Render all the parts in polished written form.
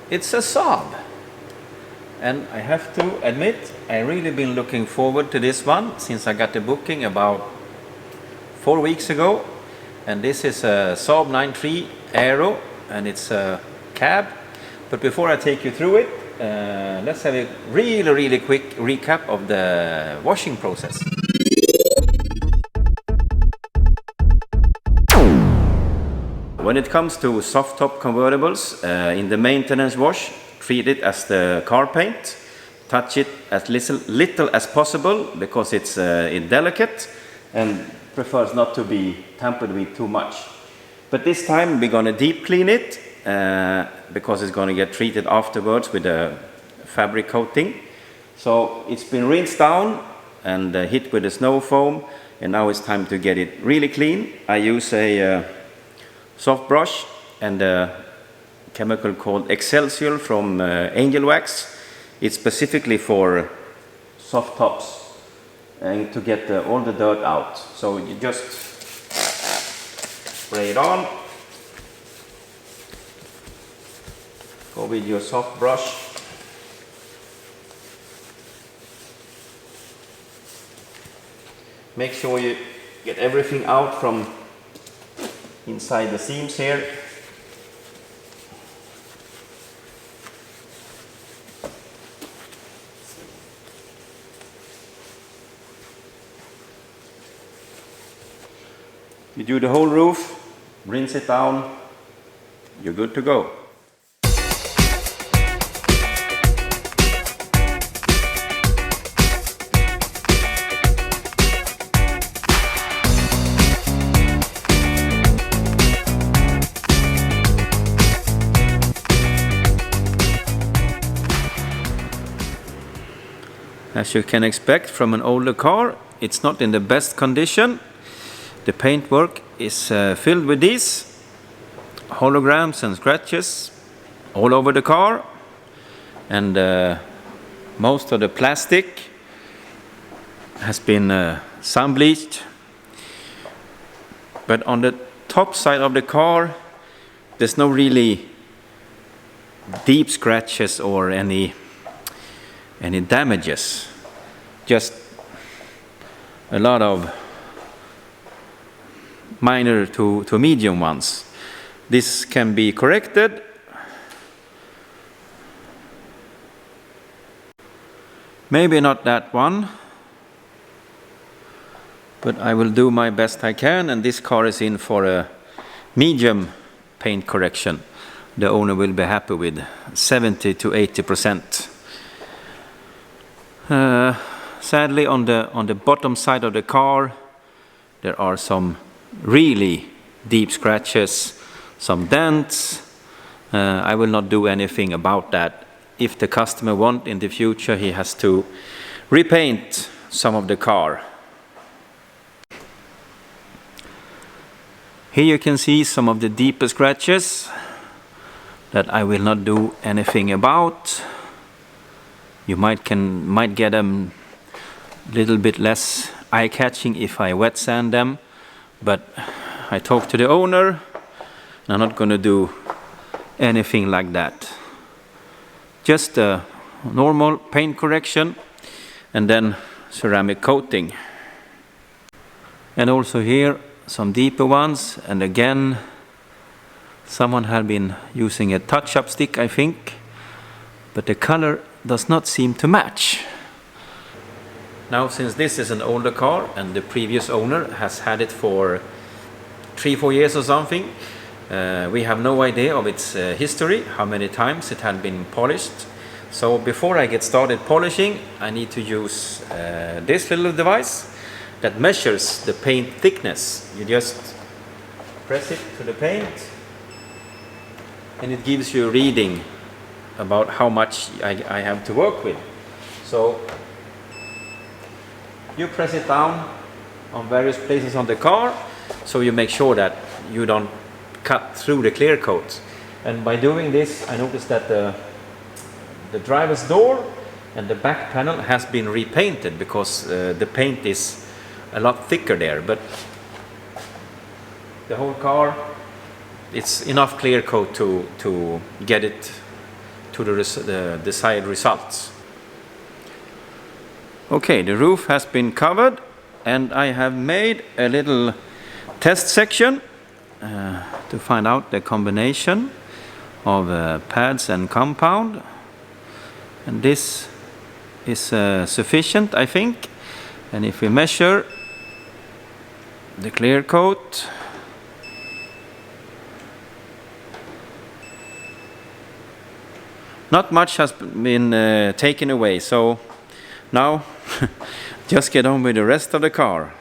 It's a SAAB, and I have to admit I really been looking forward to this one since I got the booking about 4 weeks ago. And this is a SAAB 93 AERO, and it's a cab. But before I take you through it, let's have a really quick recap of the washing process. When it comes to soft top convertibles, in the maintenance wash, treat it as the car paint. Touch it as little as possible because it's delicate and prefers not to be tampered with too much. But this time we're going to deep clean it because it's going to get treated afterwards with a fabric coating. So it's been rinsed down and hit with a snow foam, and now it's time to get it really clean. I use a soft brush and a chemical called Excelsior from Angel Wax. It's specifically for soft tops and to get all the dirt out. So you just spray it on. Go with your soft brush. Make sure you get everything out from inside the seams here. You do the whole roof, rinse it down, you're good to go. As you can expect from an older car, it's not in the best condition. The paintwork is filled with these holograms and scratches all over the car, and most of the plastic has been sun bleached. But on the top side of the car, there's no really deep scratches or any damages, just a lot of minor to medium ones. This can be corrected. Maybe not that one, but I will do my best I can, and this car is in for a medium paint correction. The owner will be happy with 70 to 80%. Sadly, on the bottom side of the car, there are some really deep scratches, some dents. I will not do anything about that. If the customer wants in the future, he has to repaint some of the car. Here you can see some of the deeper scratches that I will not do anything about. You might get them a little bit less eye-catching if I wet sand them, but I talked to the owner, and I'm not going to do anything like that. Just a normal paint correction and then ceramic coating. And also here some deeper ones, and again someone had been using a touch-up stick, I think, but the color does not seem to match. Now, since this is an older car and the previous owner has had it for 3-4 years or something, we have no idea of its history, how many times it had been polished. So before I get started polishing, I need to use this little device that measures the paint thickness. You just press it to the paint and it gives you a reading about how much I have to work with. So you press it down on various places on the car, so you make sure that you don't cut through the clear coat. And by doing this, I noticed that the driver's door and the back panel has been repainted because the paint is a lot thicker there. But the whole car, it's enough clear coat to get it to the desired results. Okay, the roof has been covered, and I have made a little test section to find out the combination of pads and compound, and this is sufficient, I think. And if we measure the clear coat, not much has been taken away, so now just get on with the rest of the car.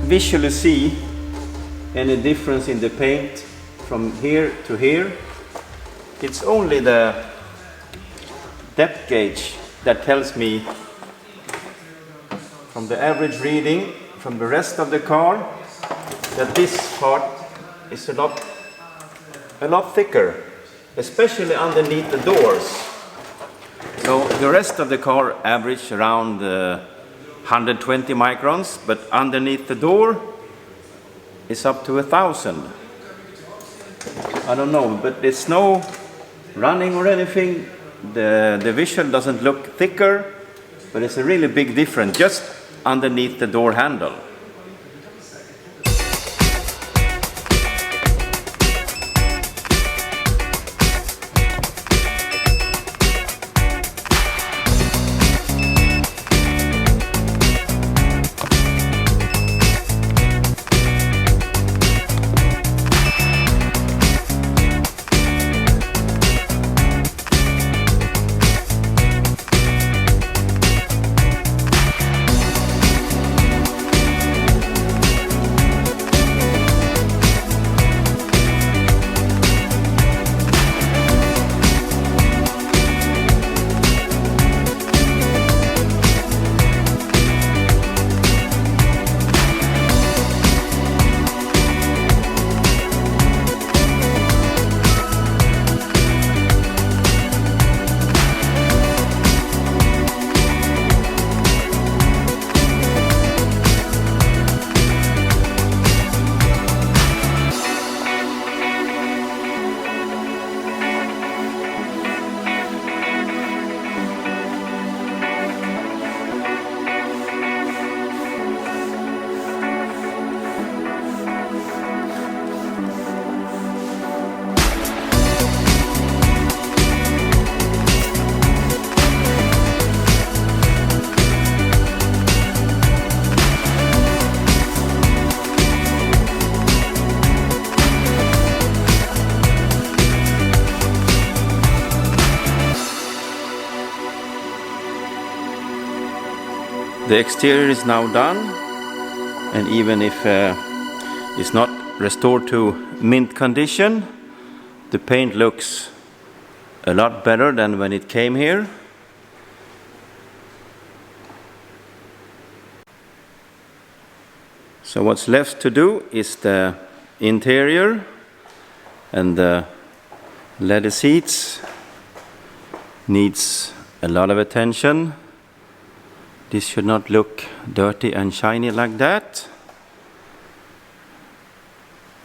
Visually see any difference in the paint from here to here. It's only the depth gauge that tells me from the average reading from the rest of the car that this part is a lot thicker, especially underneath the doors. So the rest of the car average around 120 microns, but underneath the door is up to 1,000. I don't know, but it's no running or anything. The visual doesn't look thicker, but it's a really big difference just underneath the door handle. The exterior is now done, and even if it's not restored to mint condition, the paint looks a lot better than when it came here. So what's left to do is the interior, and the leather seats needs a lot of attention. This should not look dirty and shiny like that.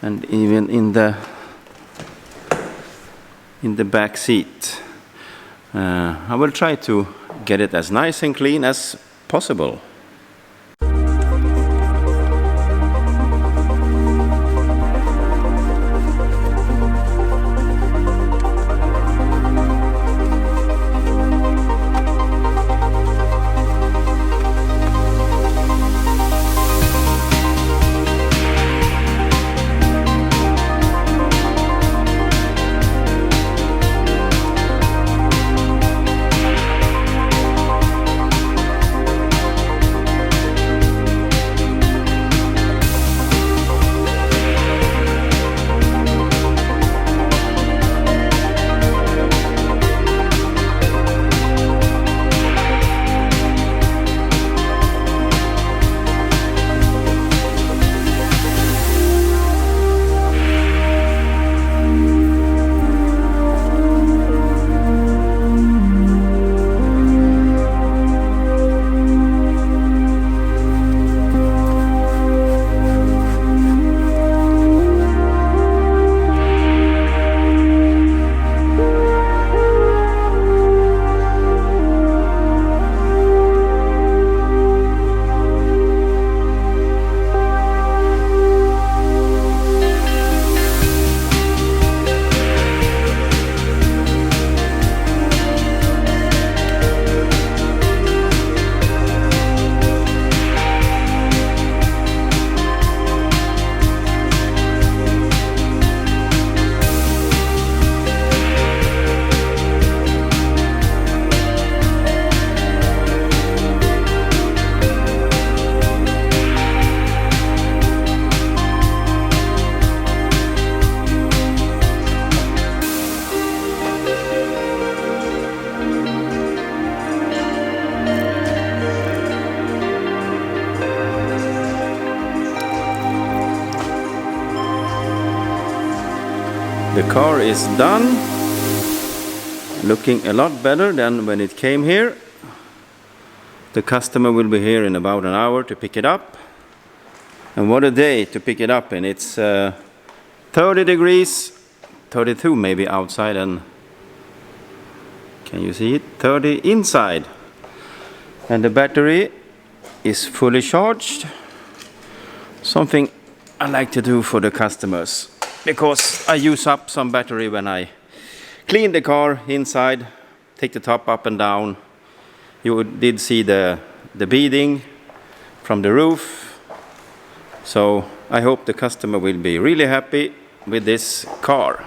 And even in the back seat, I will try to get it as nice and clean as possible. The car is done, looking a lot better than when it came here. The customer will be here in about an hour to pick it up. And what a day to pick it up in. It's 30 degrees, 32 maybe outside, and can you see it? 30 inside. And the battery is fully charged. Something I like to do for the customers, because I use up some battery when I clean the car inside, take the top up and down. You did see the beading from the roof. So I hope the customer will be really happy with this car.